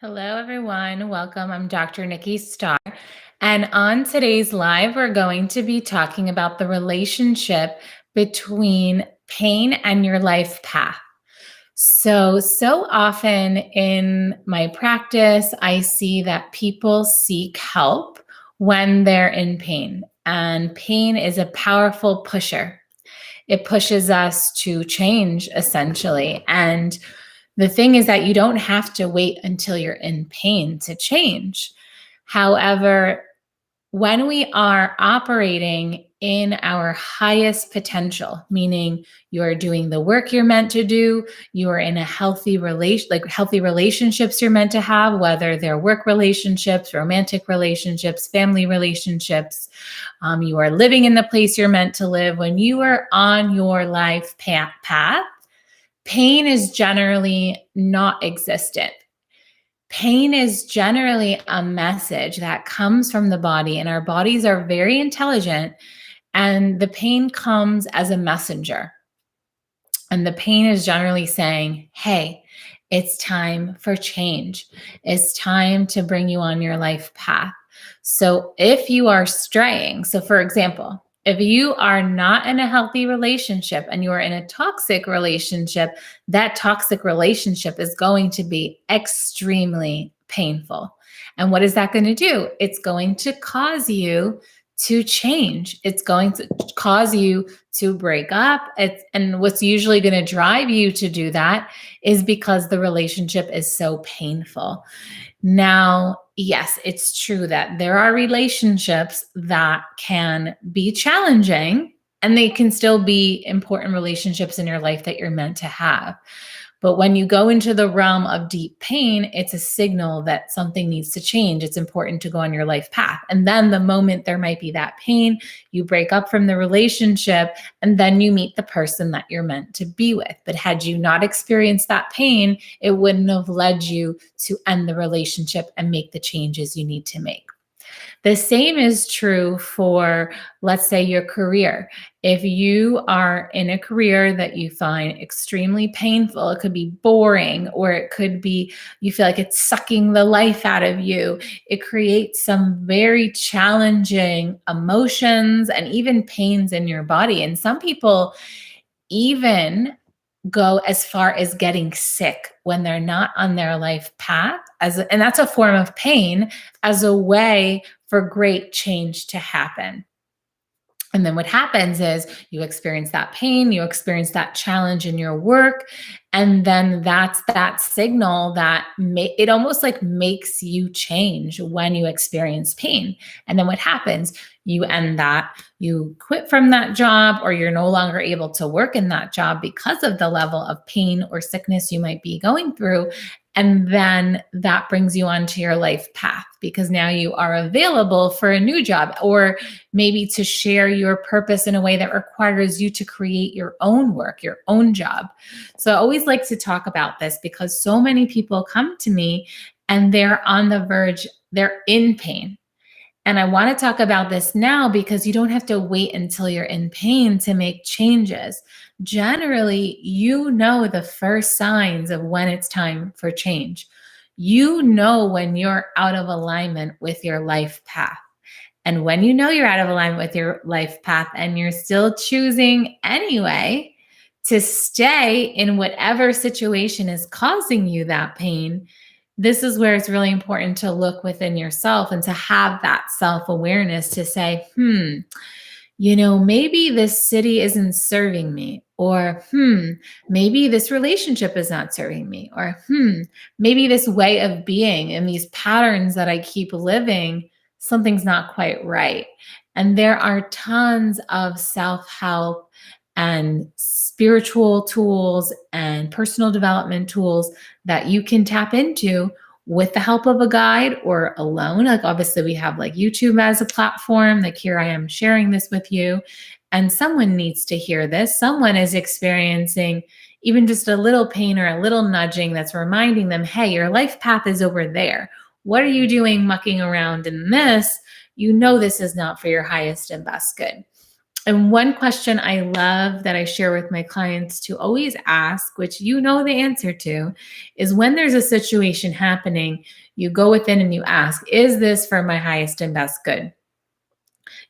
Hello, everyone. Welcome. I'm Dr. Nikki Starr. And on today's live, we're going to be talking about the relationship between pain and your life path. So often in my practice, I see that people seek help when they're in pain, and pain is a powerful pusher. It pushes us to change essentially. And the thing is that you don't have to wait until you're in pain to change. However, when we are operating in our highest potential, meaning you're doing the work you're meant to do, you're in a healthy healthy relationships you're meant to have, whether they're work relationships, romantic relationships, family relationships, you are living in the place you're meant to live. When you are on your life path, pain is generally not existent. Pain is generally a message that comes from the body, and our bodies are very intelligent, and the pain comes as a messenger. And the pain is generally saying, hey, it's time for change. It's time to bring you on your life path. So if you are straying, so for example, if you are not in a healthy relationship and you are in a toxic relationship, that toxic relationship is going to be extremely painful. And what is that going to do? It's going to cause you to change. It's going to cause you to break up. And what's usually going to drive you to do that is because the relationship is so painful. Now, yes, it's true that there are relationships that can be challenging and they can still be important relationships in your life that you're meant to have. But when you go into the realm of deep pain, it's a signal that something needs to change. It's important to go on your life path. And then the moment there might be that pain, you break up from the relationship and then you meet the person that you're meant to be with. But had you not experienced that pain, it wouldn't have led you to end the relationship and make the changes you need to make. The same is true for, let's say, your career. If you are in a career that you find extremely painful, it could be boring, or it could be you feel like it's sucking the life out of you. It creates some very challenging emotions and even pains in your body. And some people even go as far as getting sick when they're not on their life path, and that's a form of pain, as a way for great change to happen. And then what happens is you experience that pain, you experience that challenge in your work, and then that's that signal that it almost like makes you change when you experience pain. And then what happens? You end that, you quit from that job, or you're no longer able to work in that job because of the level of pain or sickness you might be going through. And then that brings you onto your life path because now you are available for a new job, or maybe to share your purpose in a way that requires you to create your own work, your own job. So I always like to talk about this because so many people come to me and they're on the verge, they're in pain. And I want to talk about this now because you don't have to wait until you're in pain to make changes. Generally, you know the first signs of when it's time for change. You know when you're out of alignment with your life path. And when you know you're out of alignment with your life path and you're still choosing anyway to stay in whatever situation is causing you that pain, this is where it's really important to look within yourself and to have that self-awareness to say, maybe this city isn't serving me, or maybe this relationship is not serving me, or maybe this way of being and these patterns that I keep living, something's not quite right. And there are tons of self-help and spiritual tools and personal development tools that you can tap into with the help of a guide or alone. Like obviously we have like YouTube as a platform, like here I am sharing this with you, and someone needs to hear this. Someone is experiencing even just a little pain or a little nudging that's reminding them, hey, your life path is over there. What are you doing mucking around in this? You know this is not for your highest and best good. And one question I love that I share with my clients to always ask, which you know the answer to, is when there's a situation happening, you go within and you ask, is this for my highest and best good?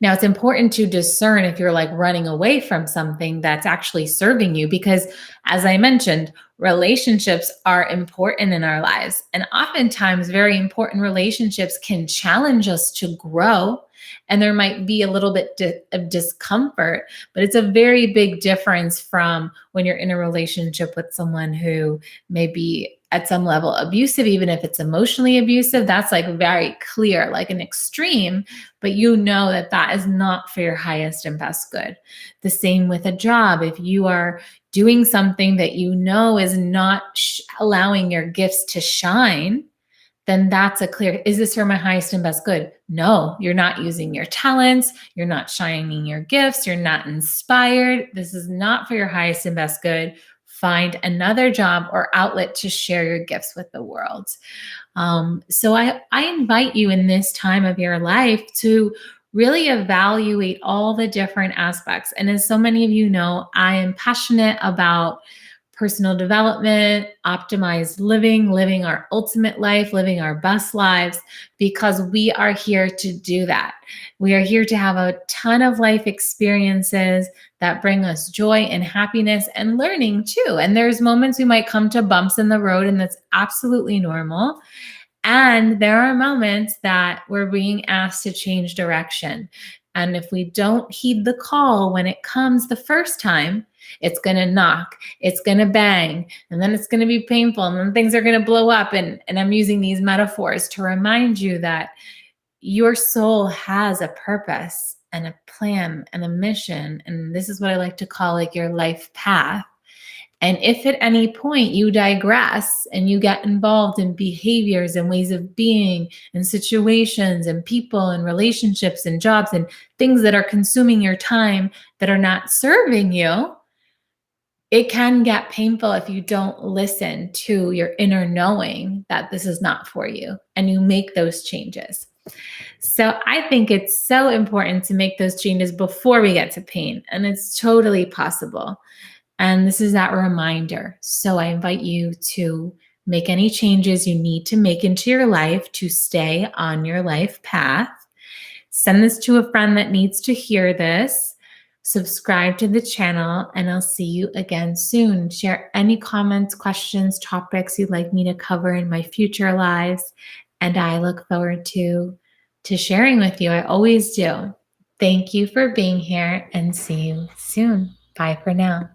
Now, it's important to discern if you're like running away from something that's actually serving you, because as I mentioned, relationships are important in our lives. And oftentimes, very important relationships can challenge us to grow. And there might be a little bit of discomfort, but it's a very big difference from when you're in a relationship with someone who may be at some level abusive, even if it's emotionally abusive. That's like very clear, like an extreme, but you know that that is not for your highest and best good. The same with a job. If you are doing something that you know is not allowing your gifts to shine, then that's a clear, is this for my highest and best good? No, you're not using your talents. You're not shining your gifts. You're not inspired. This is not for your highest and best good. Find another job or outlet to share your gifts with the world. So I invite you in this time of your life to really evaluate all the different aspects. And as so many of you know, I am passionate about personal development, optimized living, living our ultimate life, living our best lives, because we are here to do that. We are here to have a ton of life experiences that bring us joy and happiness and learning too. And there's moments we might come to bumps in the road, and that's absolutely normal. And there are moments that we're being asked to change direction. And if we don't heed the call when it comes the first time, it's going to knock, it's going to bang, and then it's going to be painful, and then things are going to blow up. And I'm using these metaphors to remind you that your soul has a purpose and a plan and a mission. And this is what I like to call like your life path. And if at any point you digress and you get involved in behaviors and ways of being and situations and people and relationships and jobs and things that are consuming your time that are not serving you, it can get painful if you don't listen to your inner knowing that this is not for you and you make those changes. So I think it's so important to make those changes before we get to pain, and it's totally possible. And this is that reminder. So I invite you to make any changes you need to make into your life to stay on your life path. Send this to a friend that needs to hear this. Subscribe to the channel, and I'll see you again soon. Share any comments, questions, topics you'd like me to cover in my future lives, and I look forward to sharing with you. I always do. Thank you for being here, and see you soon. Bye for now.